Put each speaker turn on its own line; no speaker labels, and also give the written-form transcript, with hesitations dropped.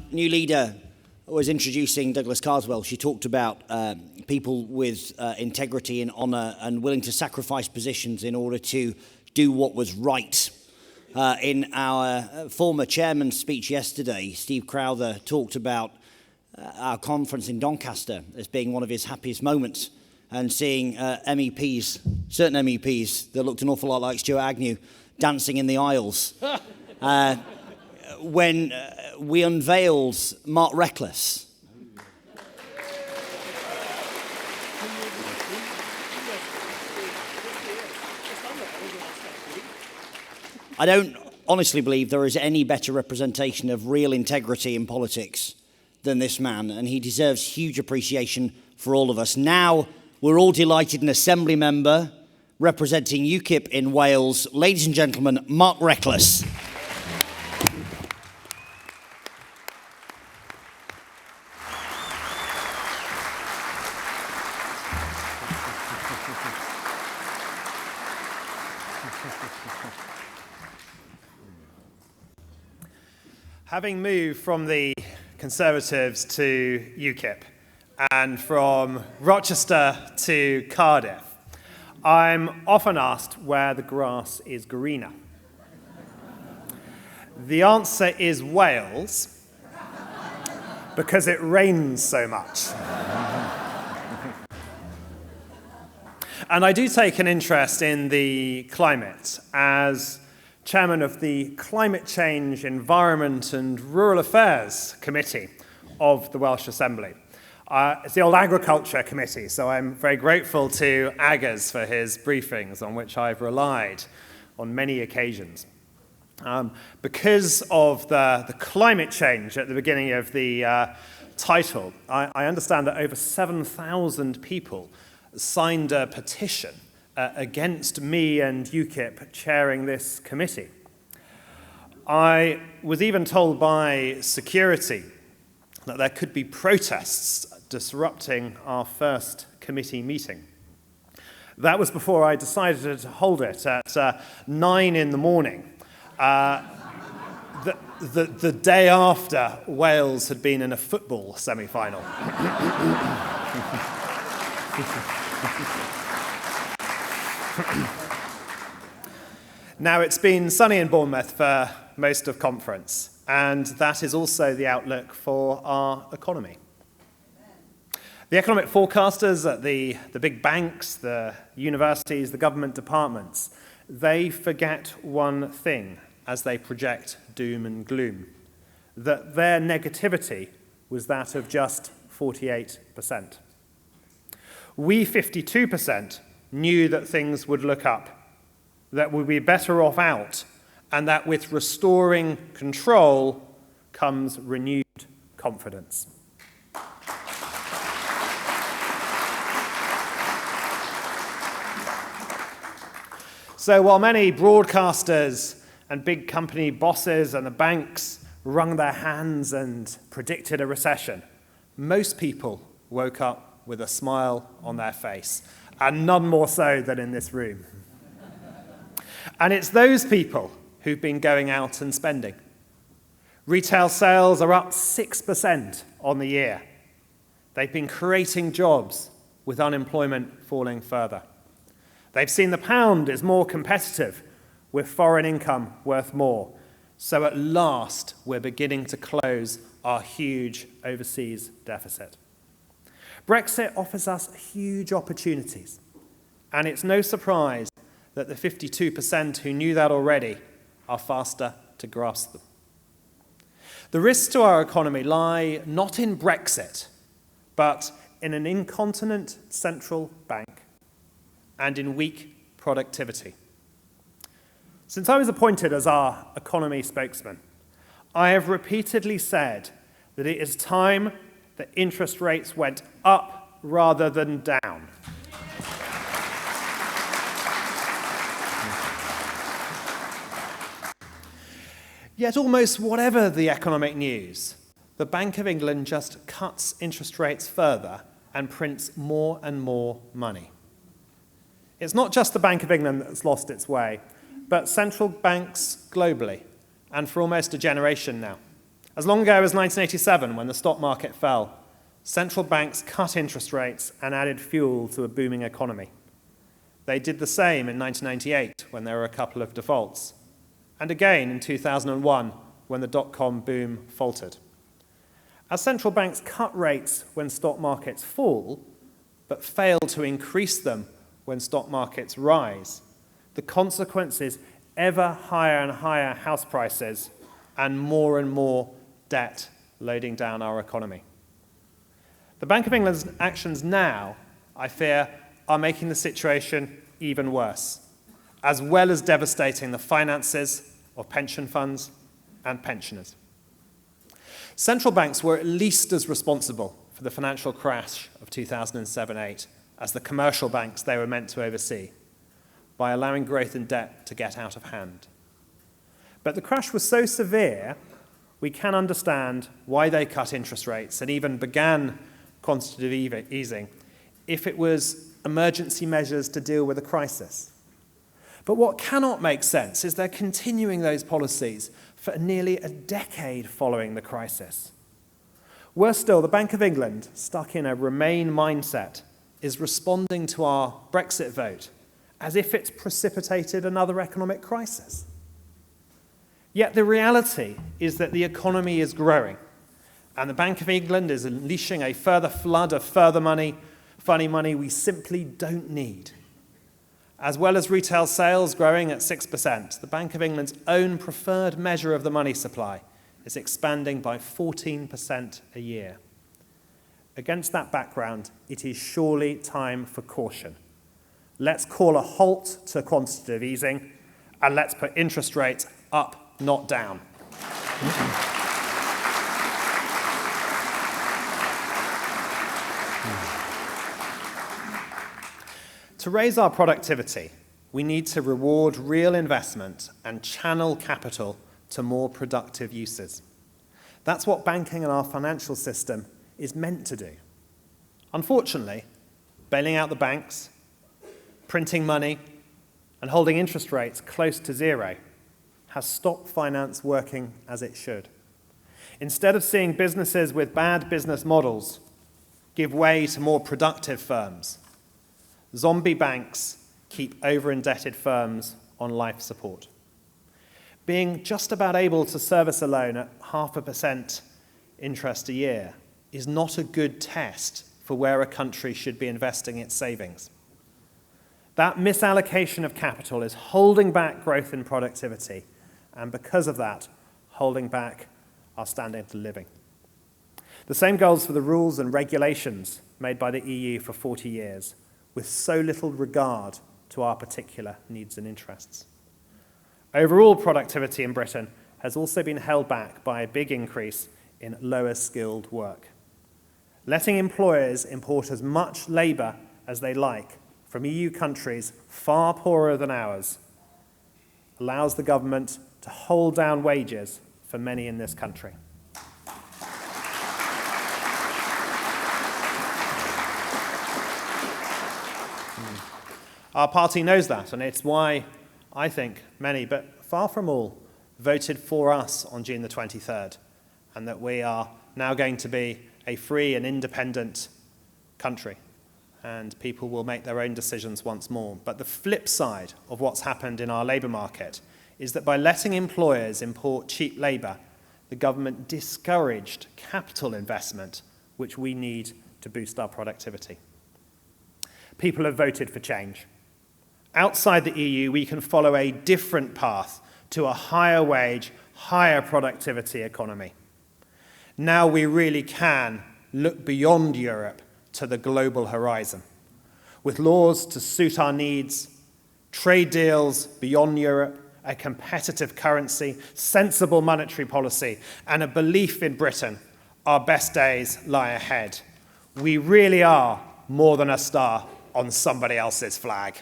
New leader was introducing Douglas Carswell. She talked about people with integrity and honour and willing to sacrifice positions in order to do what was right. In our former chairman's speech yesterday, Steve Crowther talked about our conference in Doncaster as being one of his happiest moments, and seeing certain MEPs that looked an awful lot like Stuart Agnew, dancing in the aisles. When we unveiled Mark Reckless. I don't honestly believe there is any better representation of real integrity in politics than this man, and he deserves huge appreciation for all of us. Now, we're all delighted an Assembly member representing UKIP in Wales. Ladies and gentlemen, Mark Reckless.
Having moved from the Conservatives to UKIP and from Rochester to Cardiff, I'm often asked where the grass is greener. The answer is Wales, because it rains so much. And I do take an interest in the climate as chairman of the Climate Change, Environment and Rural Affairs Committee of the Welsh Assembly. It's the old Agriculture Committee, so I'm very grateful to Aggers for his briefings, on which I've relied on many occasions. Because of the climate change at the beginning of the title, I understand that over 7,000 people signed a petition against me and UKIP chairing this committee. I was even told by security that there could be protests disrupting our first committee meeting. That was before I decided to hold it at 9 in the morning, the day after Wales had been in a football semi-final. Now, it's been sunny in Bournemouth for most of conference, and that is also the outlook for our economy. The economic forecasters at the big banks, the universities, the government departments, they forget one thing as they project doom and gloom, that their negativity was that of just 48%. We 52% knew that things would look up, that we'd be better off out, and that with restoring control comes renewed confidence. So while many broadcasters and big company bosses and the banks wrung their hands and predicted a recession, most people woke up with a smile on their face, and none more so than in this room. And it's those people who've been going out and spending. Retail sales are up 6% on the year. They've been creating jobs with unemployment falling further. They've seen the pound is more competitive with foreign income worth more. So at last, we're beginning to close our huge overseas deficit. Brexit offers us huge opportunities, and it's no surprise that the 52% who knew that already are faster to grasp them. The risks to our economy lie not in Brexit, but in an incontinent central bank and in weak productivity. Since I was appointed as our economy spokesman, I have repeatedly said that it is time that interest rates went up rather than down. Yet almost whatever the economic news, the Bank of England just cuts interest rates further and prints more and more money. It's not just the Bank of England that's lost its way, but central banks globally, and for almost a generation now. As long ago as 1987, when the stock market fell, central banks cut interest rates and added fuel to a booming economy. They did the same in 1998, when there were a couple of defaults, and again in 2001, when the dot-com boom faltered. As central banks cut rates when stock markets fall, but fail to increase them when stock markets rise, the consequence is ever higher and higher house prices and more debt loading down our economy. The Bank of England's actions now, I fear, are making the situation even worse, as well as devastating the finances of pension funds and pensioners. Central banks were at least as responsible for the financial crash of 2007-08 as the commercial banks they were meant to oversee, by allowing growth in debt to get out of hand. But the crash was so severe, we can understand why they cut interest rates and even began quantitative easing if it was emergency measures to deal with a crisis. But what cannot make sense is they're continuing those policies for nearly a decade following the crisis. Worse still, the Bank of England, stuck in a Remain mindset, is responding to our Brexit vote as if it's precipitated another economic crisis. Yet the reality is that the economy is growing, and the Bank of England is unleashing a further flood of funny money we simply don't need. As well as retail sales growing at 6%, the Bank of England's own preferred measure of the money supply is expanding by 14% a year. Against that background, it is surely time for caution. Let's call a halt to quantitative easing, and let's put interest rates up, not down. To raise our productivity, we need to reward real investment and channel capital to more productive uses. That's what banking and our financial system is meant to do. Unfortunately, bailing out the banks, printing money, and holding interest rates close to zero has stopped finance working as it should. Instead of seeing businesses with bad business models give way to more productive firms, zombie banks keep over-indebted firms on life support. Being just about able to service a loan at 0.5% interest a year is not a good test for where a country should be investing its savings. That misallocation of capital is holding back growth in productivity, and because of that, holding back our standard of living. The same goes for the rules and regulations made by the EU for 40 years, with so little regard to our particular needs and interests. Overall productivity in Britain has also been held back by a big increase in lower skilled work. Letting employers import as much labour as they like from EU countries far poorer than ours allows the government to hold down wages for many in this country. Our party knows that, and it's why I think many, but far from all, voted for us on June the 23rd, and that we are now going to be a free and independent country, and people will make their own decisions once more. But the flip side of what's happened in our labour market is that by letting employers import cheap labour, the government discouraged capital investment, which we need to boost our productivity. People have voted for change. Outside the EU, we can follow a different path to a higher wage, higher productivity economy. Now we really can look beyond Europe to the global horizon, with laws to suit our needs, trade deals beyond Europe, a competitive currency, sensible monetary policy, and a belief in Britain, our best days lie ahead. We really are more than a star on somebody else's flag.